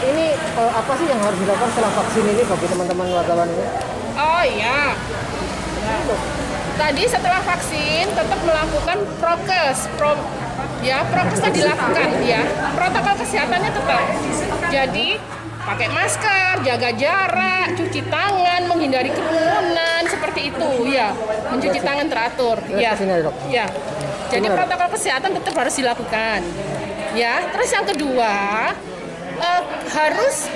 Ini apa sih yang harus dilakukan setelah vaksin ini bagi teman-teman wartawan ini? Oh iya. Tadi setelah vaksin tetap melakukan prokesnya dilakukan ya. Protokol kesehatannya tetap. Jadi pakai masker, jaga jarak, cuci tangan, menghindari kerumunan seperti itu ya. Mencuci tangan teratur ya. Ya. Jadi protokol kesehatan tetap harus dilakukan. Ya. Terus yang kedua harus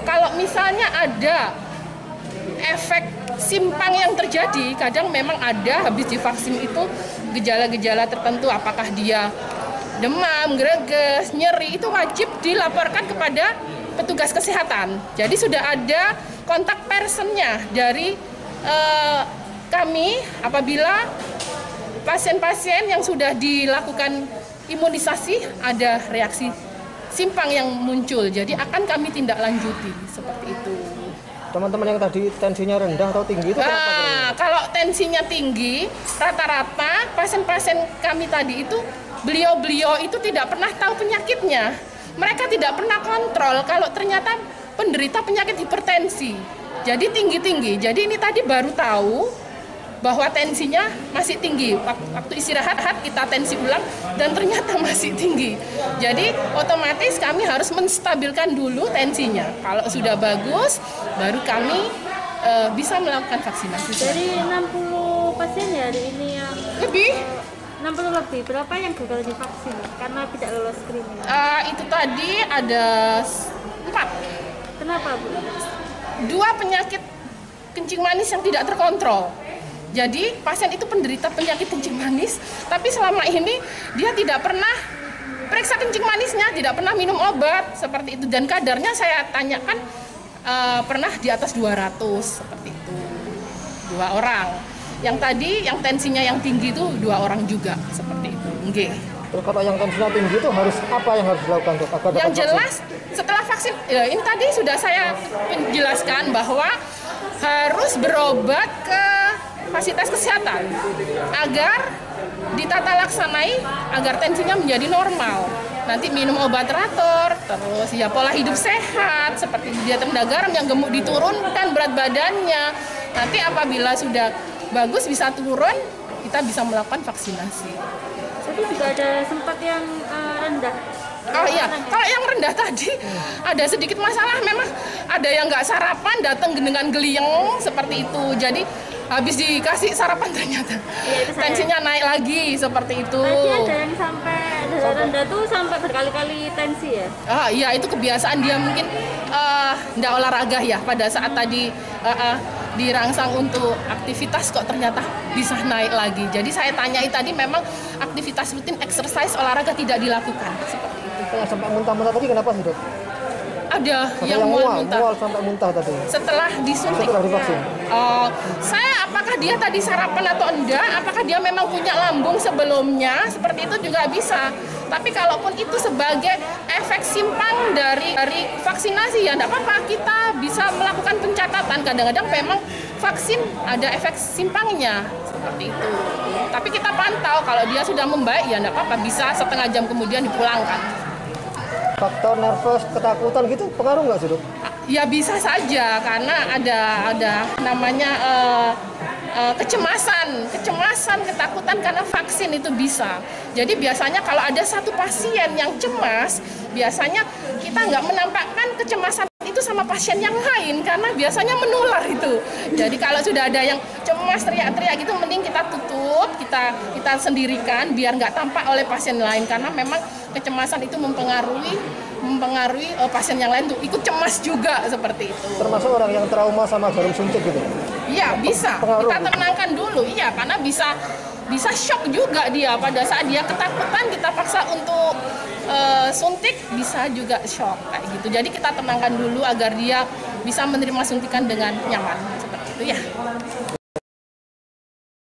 kalau misalnya ada efek simpang yang terjadi, kadang memang ada habis divaksin itu gejala-gejala tertentu, apakah dia demam, greges, nyeri, itu wajib dilaporkan kepada petugas kesehatan. Jadi sudah ada kontak personnya dari kami apabila pasien-pasien yang sudah dilakukan imunisasi ada reaksi simpang yang muncul. Jadi akan kami tindak lanjuti seperti itu. Teman-teman yang tadi tensinya rendah atau tinggi itu kenapa? Kalau tensinya tinggi, rata-rata pasien-pasien kami tadi itu beliau itu tidak pernah tahu penyakitnya. Mereka tidak pernah kontrol kalau ternyata penderita penyakit hipertensi. Jadi tinggi-tinggi. Jadi ini tadi baru tahu bahwa tensinya masih tinggi. Waktu istirahat kita tensi ulang dan ternyata masih tinggi. Jadi otomatis kami harus menstabilkan dulu tensinya. Kalau sudah bagus, baru kami bisa melakukan vaksinasi. Dari 60 pasien ya hari ini yang lebih 60 lebih, berapa yang gagal divaksin karena tidak lolos screening? Itu tadi ada 4. Kenapa, Bu? 2 penyakit kencing manis yang tidak terkontrol. Jadi pasien itu penderita penyakit kencing manis, tapi selama ini dia tidak pernah periksa kencing manisnya, tidak pernah minum obat seperti itu, dan kadarnya saya tanyakan pernah di atas 200 seperti itu. 2 orang. Yang tadi yang tensinya yang tinggi itu 2 orang juga seperti itu. Nggih. Terus kalau yang tensinya tinggi itu harus apa yang harus dilakukan, Dok? Agar yang jelas setelah vaksin ini tadi sudah saya menjelaskan bahwa harus berobat ke fasilitas kesehatan agar ditata laksanai agar tensinya menjadi normal. Nanti minum obat teratur, terus ya pola hidup sehat seperti diet rendah garam, yang gemuk diturunkan berat badannya. Nanti apabila sudah bagus bisa turun, kita bisa melakukan vaksinasi. Jadi juga ada sempat yang rendah. Oh iya, kalau yang rendah tadi ada sedikit masalah, memang ada yang nggak sarapan datang dengan geliang seperti itu. Jadi habis dikasih sarapan ternyata tensinya naik lagi seperti itu. Tadi ada yang sampai rendah tuh sampai berkali-kali tensi ya? Iya, itu kebiasaan dia mungkin nggak olahraga ya pada saat tadi dirangsang untuk aktivitas kok ternyata bisa naik lagi. Jadi saya tanyai tadi memang aktivitas rutin exercise olahraga tidak dilakukan seperti itu. Yang sampai muntah-muntah tadi kenapa sih, Dok? Ada yang mual sampai muntah tadi. Setelah disuntik. Setelah divaksin. Saya apakah dia tadi sarapan atau enggak? Apakah dia memang punya lambung sebelumnya? Seperti itu juga bisa. Tapi kalaupun itu sebagai efek simpang dari vaksinasi ya enggak apa-apa, kita bisa melakukan pencatatan. Kadang-kadang memang vaksin ada efek simpangnya seperti itu. Tapi kita pantau kalau dia sudah membaik ya enggak apa-apa, bisa setengah jam kemudian dipulangkan. Faktor nervous, ketakutan gitu pengaruh nggak sih, Dok? Ya bisa saja karena ada namanya kecemasan, ketakutan karena vaksin itu bisa. Jadi biasanya kalau ada satu pasien yang cemas, biasanya kita nggak menampakkan kecemasan itu sama pasien yang lain karena biasanya menular itu. Jadi kalau sudah ada yang cemas teriak-teriak gitu, mending kita tutup, kita sendirikan biar nggak tampak oleh pasien lain, karena memang kecemasan itu mempengaruhi pasien yang lain tuh ikut cemas juga seperti itu. Termasuk orang yang trauma sama jarum suntik gitu? Iya bisa, kita tenangkan dulu, iya, karena bisa shock juga dia pada saat dia ketakutan, kita paksa untuk suntik bisa juga shock kayak gitu. Jadi kita tenangkan dulu agar dia bisa menerima suntikan dengan nyaman seperti itu ya.